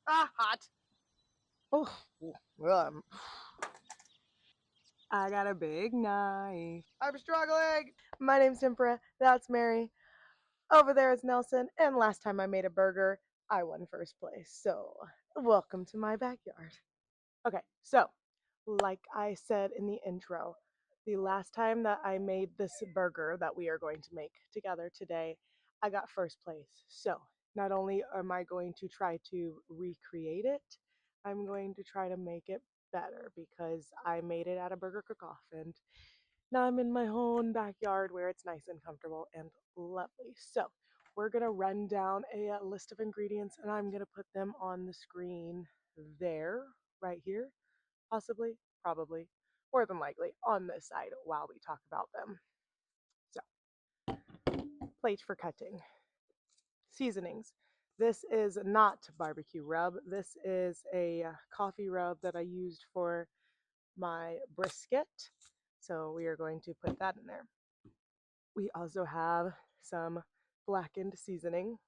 Ah, hot. Oh, I got a big knife. I'm struggling. My name's Tempera. That's Mary. Over there is Nelson. And last time I made a burger, I won first place. So, welcome to my backyard. Okay, so, like I said in the intro, the last time that I made this burger that we are going to make together today, I got first place. So, not only am I going to try to recreate it, I'm going to try to make it better because I made it at a burger cook-off and now I'm in my own backyard where it's nice and comfortable and lovely. So, we're going to run down a list of ingredients and I'm going to put them on the screen there, right here, possibly, probably, more than likely on this side while we talk about them. So, plate for cutting. Seasonings. This is not barbecue rub. This is a coffee rub that I used for my brisket. So we are going to put that in there. We also have some blackened seasoning.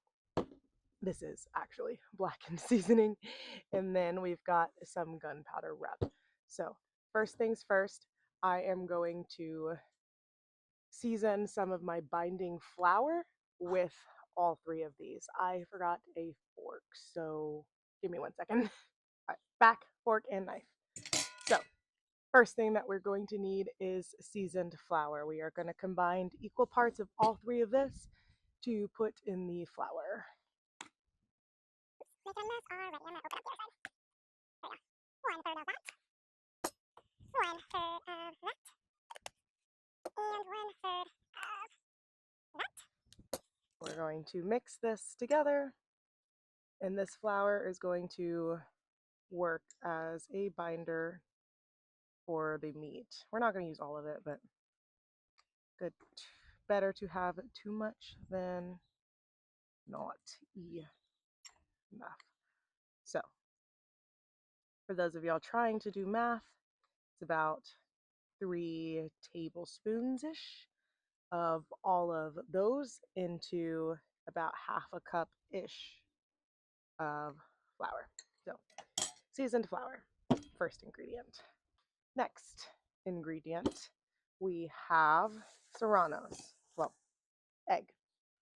This is actually blackened seasoning. And then we've got some gunpowder rub. So first things first, I am going to season some of my binding flour with all three of these. I forgot a fork, so give me 1 second. All right, back, fork, and knife. So first thing that we're going to need is seasoned flour. We are going to combine equal parts of all three of this to put in the flour. Making this already. I'm gonna open up the other side. There you go. 1/3 of that. 1/3 of that. And 1/3 of that. We're going to mix this together, and this flour is going to work as a binder for the meat. We're not going to use all of it, but good. Better to have too much than not enough. So, for those of y'all trying to do math, it's about 3 tablespoons-ish of all of those into about half a cup-ish of flour. So, seasoned flour, first ingredient. Next ingredient, we have serranos. Well, egg.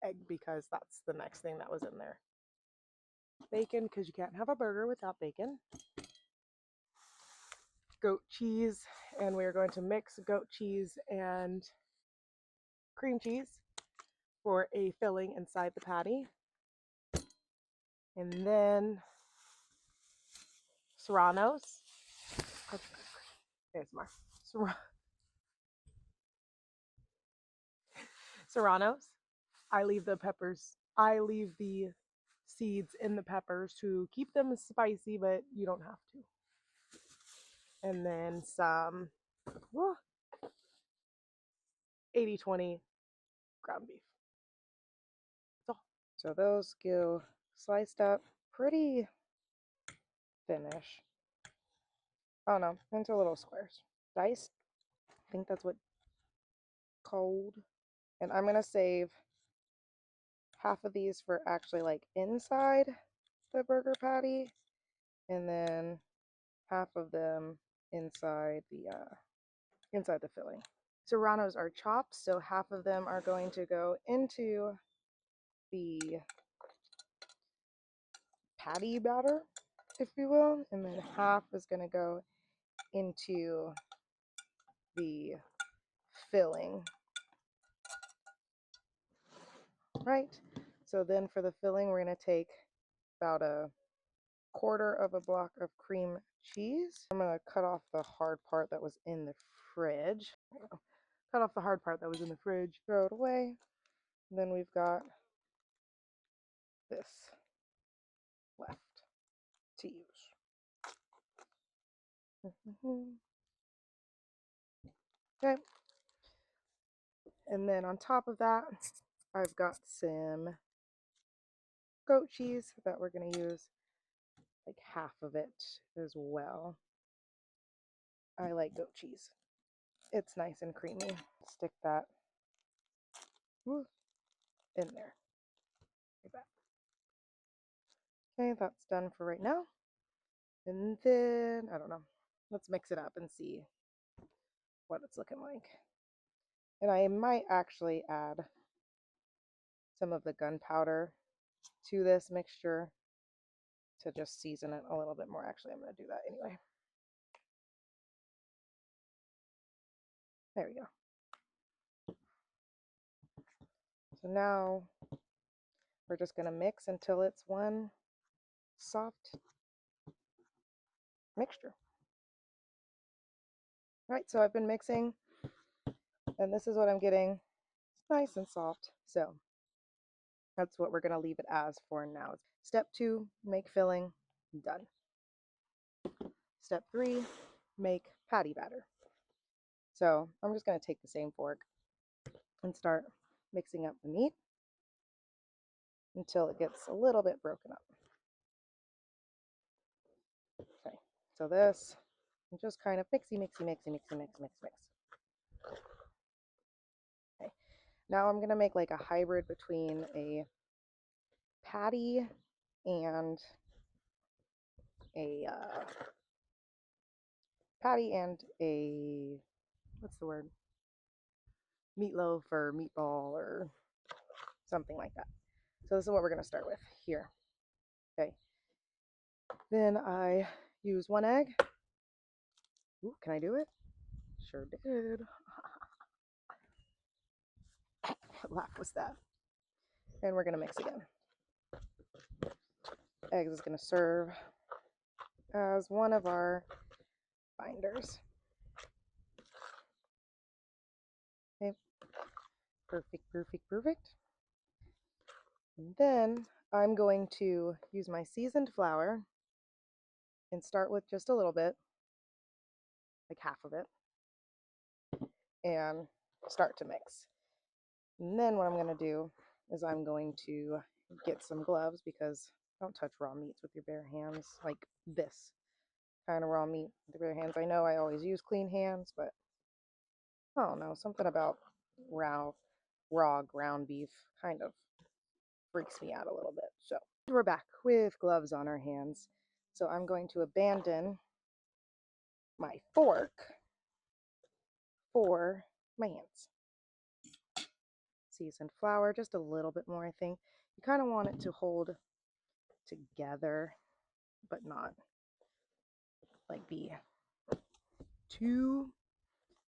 Egg because that's the next thing that was in there. Bacon, because you can't have a burger without bacon. Goat cheese, and we're going to mix goat cheese and cream cheese for a filling inside the patty. And then serranos. There's more. Serranos. I leave the seeds in the peppers to keep them spicy, but you don't have to. And then some 80-20 ground beef. That's all. So those go sliced up pretty thin-ish. Oh no, into little squares. Diced. I think that's what called. And I'm gonna save half of these for actually like inside the burger patty, and then half of them inside the filling. Serranos are chopped, so half of them are going to go into the patty batter, if you will, and then half is going to go into the filling. Right? So then for the filling, we're going to take about a quarter of a block of cream cheese. I'm going to cut off the hard part that was in the fridge. Cut off the hard part that was in the fridge, throw it away. And then we've got this left to use. Okay. And then on top of that, I've got some goat cheese that we're going to use like half of it as well. I like goat cheese. It's nice and creamy. Stick that in there. Like that. Okay, that's done for right now. And then, I don't know, let's mix it up and see what it's looking like. And I might actually add some of the gunpowder to this mixture to just season it a little bit more. Actually, I'm going to do that anyway. There we go. So now we're just going to mix until it's one soft mixture. All right, so I've been mixing, and this is what I'm getting. It's nice and soft. So that's what we're going to leave it as for now. Step 2, make filling. Done. Step 3, make patty batter. So I'm just going to take the same fork and start mixing up the meat until it gets a little bit broken up. Okay, so this, just kind of mixy. Okay, now I'm gonna make like a hybrid between a patty and a what's the word? Meatloaf or meatball or something like that. So this is what we're gonna start with here. Okay. Then I use 1 egg. Ooh, can I do it? Sure did. What laugh was that? And we're gonna mix again. Eggs is gonna serve as one of our binders. Okay. Perfect. And then I'm going to use my seasoned flour and start with just a little bit, like half of it, and start to mix. And then what I'm going to do is I'm going to get some gloves, because don't touch raw meats with your bare hands, like this kind of raw meat with your bare hands. I know I always use clean hands, but I don't know, something about raw ground beef kind of freaks me out a little bit. So we're back with gloves on our hands. So I'm going to abandon my fork for my hands. Seasoned flour, just a little bit more, I think. You kind of want it to hold together, but not like be too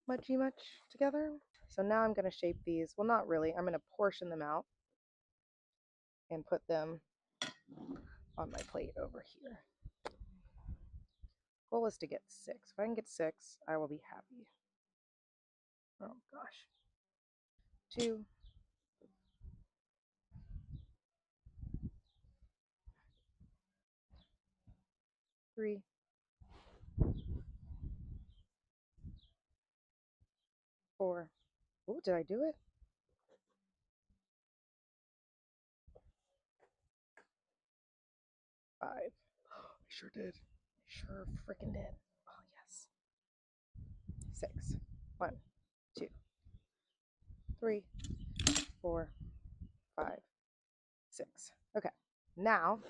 much together. So now I'm going to shape these. Well, not really. I'm going to portion them out and put them on my plate over here. Goal is to get 6. If I can get 6, I will be happy. Oh gosh. 2. 3. 4. Oh, did I do it? 5. I sure did. I sure freaking did. Oh, yes. 6. 1, 2, 3, 4, 5, 6. Okay. Now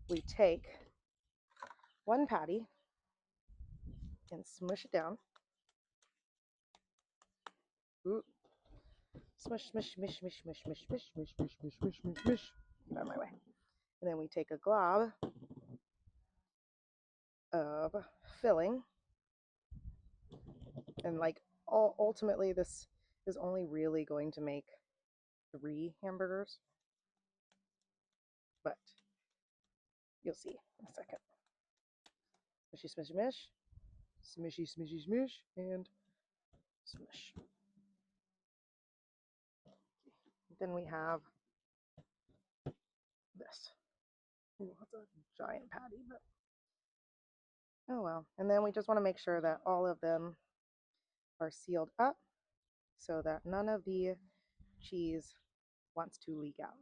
we take 1 patty and smush it down. Ooh. Smush. Get out of my way. And then we take a glob of filling. And like ultimately this is only really going to make 3 hamburgers. But you'll see in a second. Smushy, smush, and smush. Then we have this. Ooh, that's a giant patty, but oh well. And then we just want to make sure that all of them are sealed up so that none of the cheese wants to leak out.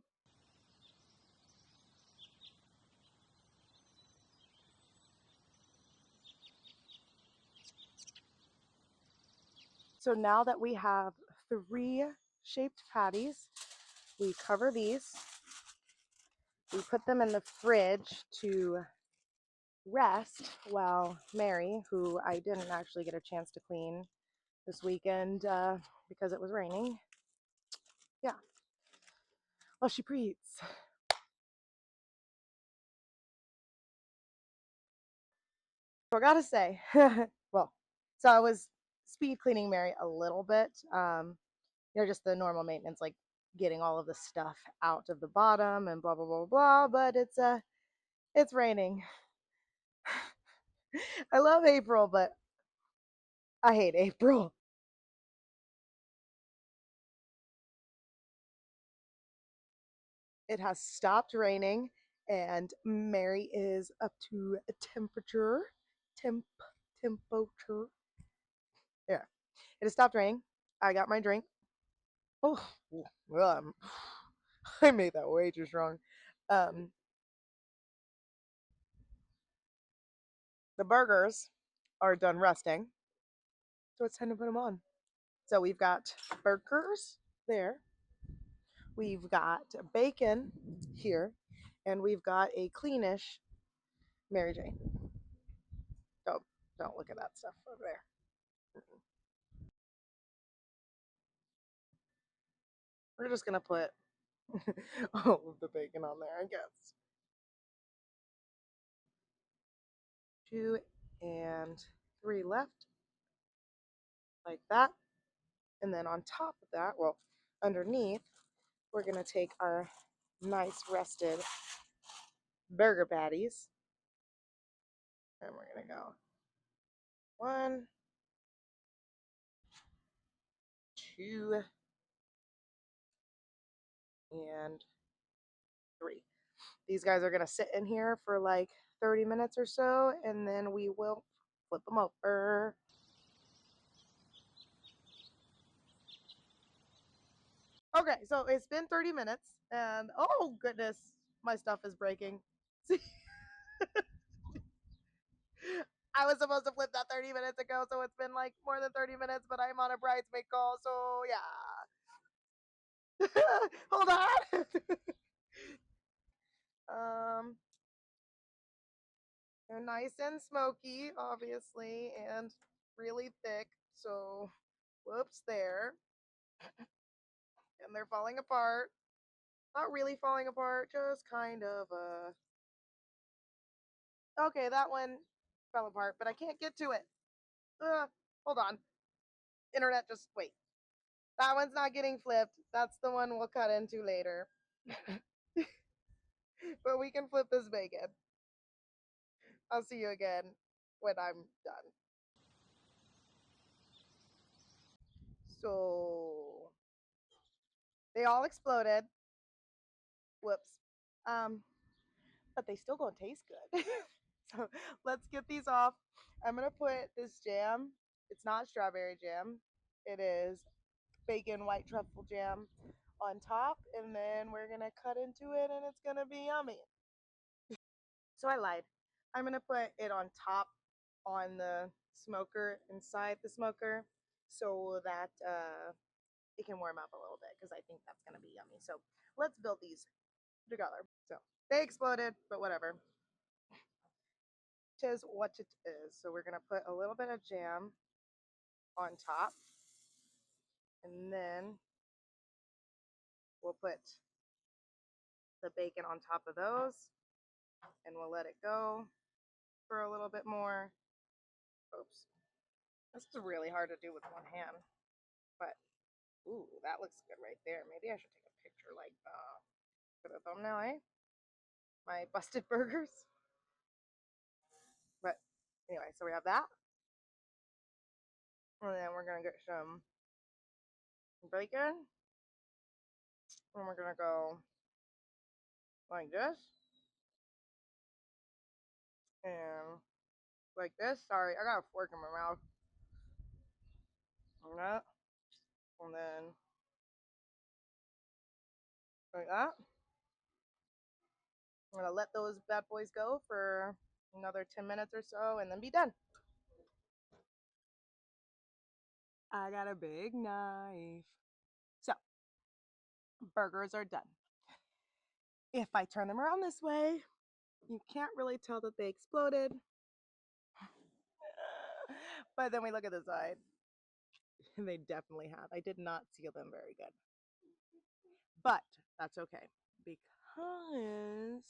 So now that we have 3 shaped patties, we cover these we put them in the fridge to rest while Mary, who I didn't actually get a chance to clean this weekend because it was raining. Yeah. Well, she preeats. I gotta say, well, so I was speed cleaning Mary a little bit. Just the normal maintenance, like getting all of the stuff out of the bottom and blah blah blah blah. But it's raining. I love April, but I hate April. It has stopped raining, and Mary is up to temperature. Temp temperature. Yeah, it has stopped raining. I got my drink. Oh, well, I made that way too strong. Um, the burgers are done resting, so it's time to put them on. So we've got burgers there. We've got bacon here, and we've got a cleanish Mary Jane. Don't look at that stuff over there. We're just gonna put all of the bacon on there, I guess. 2 and 3 left, like that. And then on top of that, well, underneath, we're gonna take our nice rested burger patties, and we're gonna go 1, 2, and 3. These guys are gonna sit in here for like 30 minutes or so, and then we will flip them over. Okay, so it's been 30 minutes, and oh goodness, my stuff is breaking. See, I was supposed to flip that 30 minutes ago, so it's been like more than 30 minutes, but I'm on a bridesmaid call, so yeah. Hold on. um, they're nice and smoky, obviously, and really thick, so whoops there. And they're falling apart. Not really falling apart, just kind of okay, that one fell apart, but I can't get to it. Hold on. Internet, just wait. That one's not getting flipped. That's the one we'll cut into later. But we can flip this bacon. I'll see you again when I'm done. So they all exploded. Whoops. Um, but they still don't taste good. So let's get these off. I'm gonna put this jam. It's not strawberry jam. It is bacon white truffle jam on top, and then we're gonna cut into it, and it's gonna be yummy. So I lied. I'm gonna put it on top on the smoker inside the smoker so that it can warm up a little bit because I think that's gonna be yummy. So let's build these together. So they exploded, but whatever. Tis what it is. So we're gonna put a little bit of jam on top, and then we'll put the bacon on top of those, and we'll let it go for a little bit more. Oops. This is really hard to do with one hand, but ooh, that looks good right there. Maybe I should take a picture like for the thumbnail, eh? My busted burgers. But anyway, so we have that. And then we're gonna get some bacon. And we're gonna go like this. And like this. Sorry, I got a fork in my mouth. And that. And then like that. I'm gonna let those bad boys go for another 10 minutes or so and then be done. I got a big knife. So, burgers are done. If I turn them around this way, you can't really tell that they exploded. But then we look at the side, and they definitely have. I did not seal them very good. But that's okay, because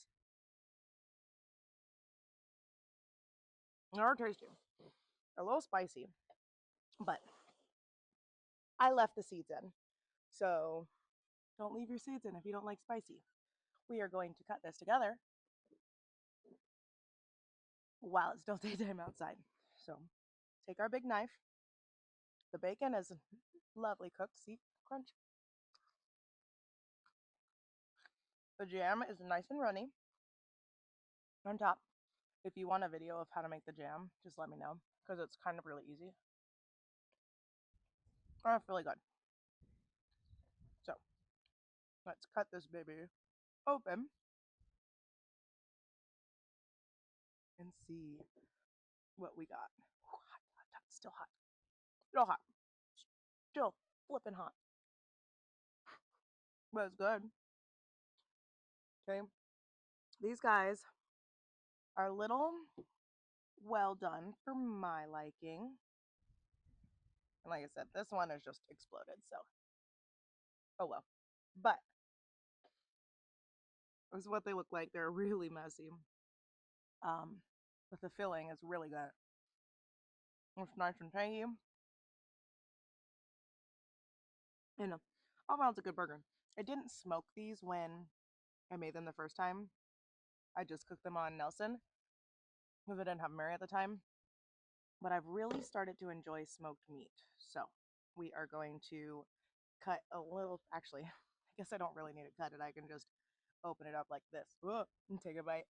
they're tasty. They're a little spicy, but I left the seeds in. So don't leave your seeds in if you don't like spicy. We are going to cut this together while it's still daytime outside. So take our big knife. The bacon is lovely cooked. See, crunch. The jam is nice and runny on top. If you want a video of how to make the jam, just let me know, because it's kind of really easy. Oh, it's really good. So let's cut this baby open and see what we got. Ooh, hot, hot, hot, still hot. Still hot. Still flipping hot. But it's good. Okay. These guys are a little well done for my liking. And like I said, this one is just exploded, so oh well. But this is what they look like. They're really messy. But the filling is really good. It's nice and tangy. And all around, it's a good burger. I didn't smoke these when I made them the first time. I just cooked them on Nelson because I didn't have Mary at the time. But I've really started to enjoy smoked meat. So we are going to cut a little. Actually, I guess I don't really need to cut it. I can just open it up like this. Whoa, and take a bite.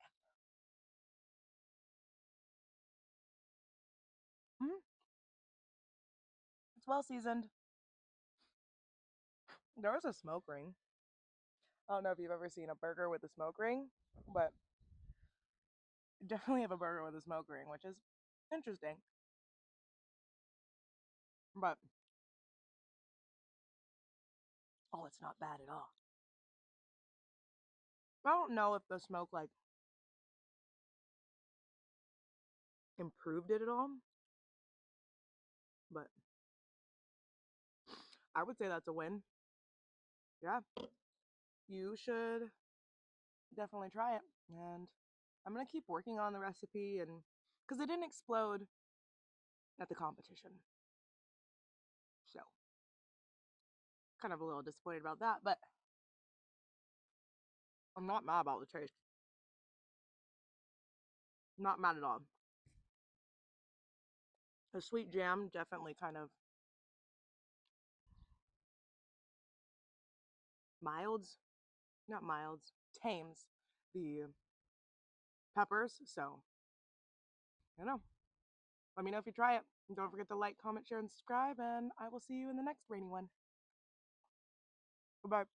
Mm, it's well seasoned. There was a smoke ring. I don't know if you've ever seen a burger with a smoke ring, but definitely have a burger with a smoke ring, which is interesting. But oh, it's not bad at all. I don't know if the smoke like improved it at all, but I would say that's a win. Yeah, you should definitely try it. And I'm gonna keep working on the recipe, and because it didn't explode at the competition, so kind of a little disappointed about that. But I'm not mad about the taste. Not mad at all. The sweet jam definitely kind of milds, not milds, tames the peppers. So I don't know. Let me know if you try it. And don't forget to like, comment, share, and subscribe. And I will see you in the next rainy one. Goodbye.